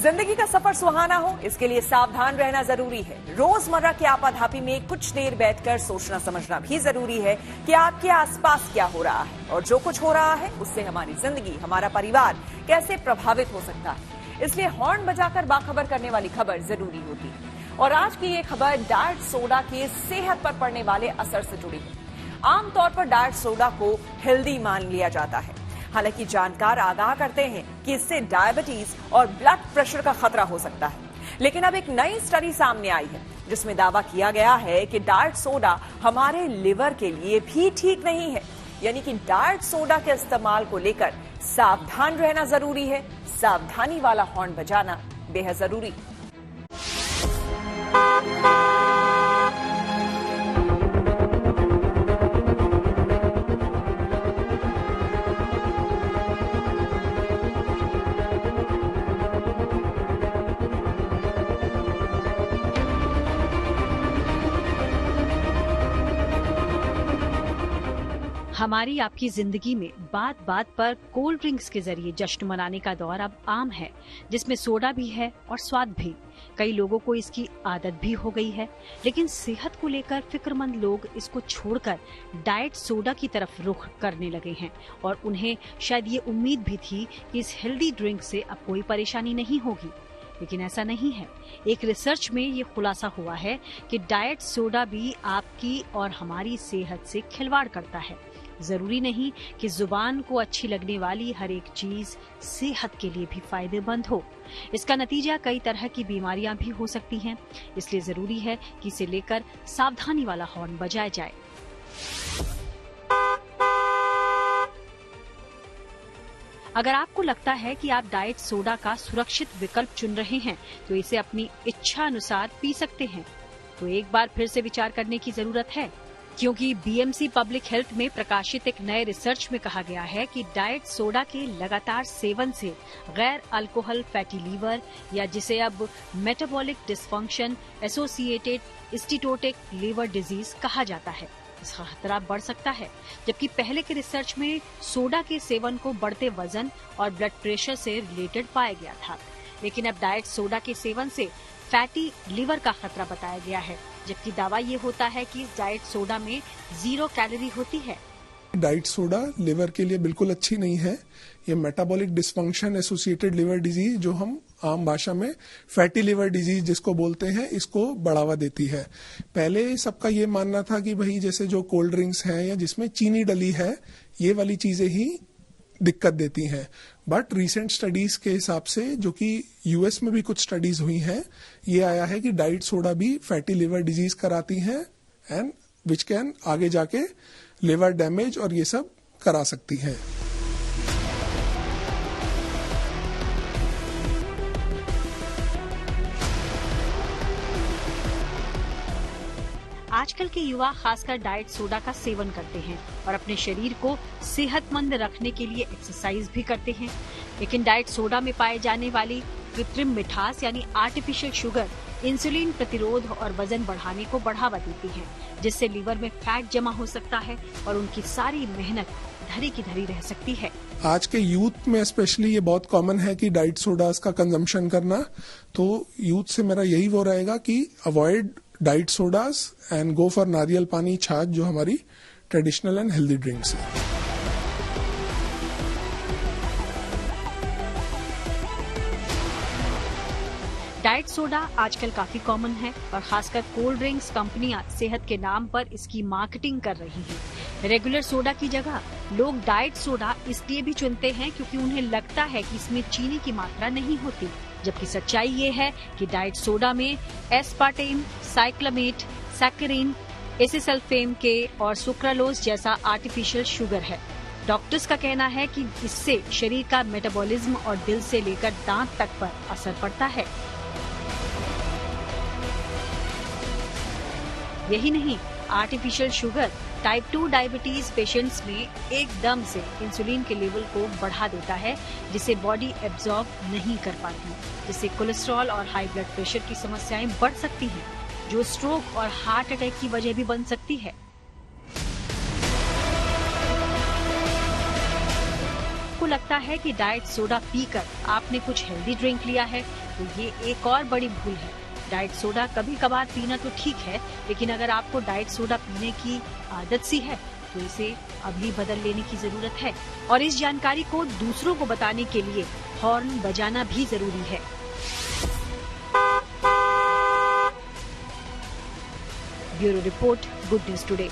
जिंदगी का सफर सुहाना हो, इसके लिए सावधान रहना जरूरी है। रोजमर्रा की आपाधापी में कुछ देर बैठकर सोचना समझना भी जरूरी है कि आपके आसपास क्या हो रहा है और जो कुछ हो रहा है उससे हमारी जिंदगी, हमारा परिवार कैसे प्रभावित हो सकता है। इसलिए हॉर्न बजाकर बाखबर करने वाली खबर जरूरी होती है। और आज की ये खबर डाइट सोडा के सेहत पर पड़ने वाले असर से जुड़ी है। आमतौर पर डाइट सोडा को हेल्दी मान लिया जाता है। हालांकि जानकार आगाह करते हैं कि इससे डायबिटीज और ब्लड प्रेशर का खतरा हो सकता है। लेकिन अब एक नई स्टडी सामने आई है जिसमें दावा किया गया है कि डाइट सोडा हमारे लिवर के लिए भी ठीक नहीं है। यानी कि डाइट सोडा के इस्तेमाल को लेकर सावधान रहना जरूरी है। सावधानी वाला हॉर्न बजाना बेहद जरूरी। हमारी आपकी जिंदगी में बात बात पर कोल्ड ड्रिंक्स के जरिए जश्न मनाने का दौर अब आम है, जिसमें सोडा भी है और स्वाद भी। कई लोगों को इसकी आदत भी हो गई है, लेकिन सेहत को लेकर फिक्रमंद लोग इसको छोड़कर डाइट सोडा की तरफ रुख करने लगे हैं और उन्हें शायद ये उम्मीद भी थी कि इस हेल्दी ड्रिंक से अब कोई परेशानी नहीं होगी। लेकिन ऐसा नहीं है। एक रिसर्च में ये खुलासा हुआ है कि डाइट सोडा भी आपकी और हमारी सेहत से खिलवाड़ करता है। जरूरी नहीं कि जुबान को अच्छी लगने वाली हर एक चीज सेहत के लिए भी फायदेमंद हो। इसका नतीजा कई तरह की बीमारियां भी हो सकती हैं। इसलिए जरूरी है कि इसे लेकर सावधानी वाला हॉर्न बजाया जाए। अगर आपको लगता है कि आप डाइट सोडा का सुरक्षित विकल्प चुन रहे हैं तो इसे अपनी इच्छा अनुसार पी सकते हैं। तो एक बार फिर से विचार करने की जरूरत है, क्योंकि बीएमसी पब्लिक हेल्थ में प्रकाशित एक नए रिसर्च में कहा गया है कि डाइट सोडा के लगातार सेवन से गैर अल्कोहल फैटी लीवर या जिसे अब metabolic dysfunction associated steatotic liver disease कहा जाता है, इसका खतरा बढ़ सकता है। जबकि पहले के रिसर्च में सोडा के सेवन को बढ़ते वजन और ब्लड प्रेशर से रिलेटेड पाया गया था। लेकिन अब डाइट सोडा के सेवन से फैटी लिवर का खतरा बताया गया है, जबकि दावा ये होता है कि डाइट सोडा में 0 कैलोरी होती है। डाइट सोडा लिवर के लिए बिल्कुल अच्छी नहीं है। ये metabolic dysfunction associated liver disease, जो हम आम भाषा में फैटी लिवर डिजीज जिसको बोलते हैं, इसको बढ़ावा देती है। पहले सबका ये मानना था कि भाई जैसे जो कोल्ड ड्रिंक्स हैं या जिसमें चीनी डली है, ये वाली चीजें ही दिक्कत देती हैं। बट रीसेंट स्टडीज के हिसाब से, जो कि यूएस में भी कुछ स्टडीज हुई हैं, ये आया है कि डाइट सोडा भी फैटी लिवर डिजीज कराती हैं एंड विच कैन आगे जाके लिवर डैमेज और ये सब करा सकती हैं। आजकल के युवा खासकर डाइट सोडा का सेवन करते हैं और अपने शरीर को सेहतमंद रखने के लिए एक्सरसाइज भी करते हैं। लेकिन डाइट सोडा में पाए जाने वाली कृत्रिम मिठास यानी आर्टिफिशियल शुगर इंसुलिन प्रतिरोध और वजन बढ़ाने को बढ़ावा देती है, जिससे लीवर में फैट जमा हो सकता है और उनकी सारी मेहनत धरी की धरी रह सकती है। आज के यूथ में स्पेशली ये बहुत कॉमन है कि डाइट सोडास का कंजम्पशन करना। तो यूथ से मेरा यही वो रहेगा कि avoid diet sodas and go for नारियल पानी, छाछ, जो हमारी ट्रेडिशनल एंड हेल्दी ड्रिंक्स है। डाइट सोडा आजकल काफी कॉमन है और खासकर कोल्ड ड्रिंक्स कंपनियां सेहत के नाम पर इसकी मार्केटिंग कर रही हैं। रेगुलर सोडा की जगह लोग डाइट सोडा इसलिए भी चुनते हैं क्योंकि उन्हें लगता है कि इसमें चीनी की मात्रा नहीं होती, जबकि सच्चाई ये है कि डाइट सोडा में एस्पार्टेम, साइक्लामेट, सैकरीन, एसिसल्फेम के और सुक्रालोज जैसा आर्टिफिशियल शुगर है। डॉक्टर्स का कहना है कि इससे शरीर का मेटाबॉलिज्म और दिल से लेकर दांत तक पर असर पड़ता है। यही नहीं, artificial sugar type 2 diabetes patients में एकदम से इंसुलिन के लेवल को बढ़ा देता है, जिसे बॉडी एब्जॉर्ब नहीं कर पाती, जिससे कोलेस्ट्रॉल और हाई ब्लड प्रेशर की समस्याएं बढ़ सकती हैं, जो स्ट्रोक और हार्ट अटैक की वजह भी बन सकती है। आपको लगता है कि डाइट सोडा पीकर आपने कुछ हेल्दी ड्रिंक लिया है, तो ये एक और बड़ी भूल है। डाइट सोडा कभी कभार पीना तो ठीक है, लेकिन अगर आपको डाइट सोडा पीने की आदत सी है तो इसे अभी बदल लेने की जरूरत है। और इस जानकारी को दूसरों को बताने के लिए हॉर्न बजाना भी जरूरी है। Bureau report, good news today.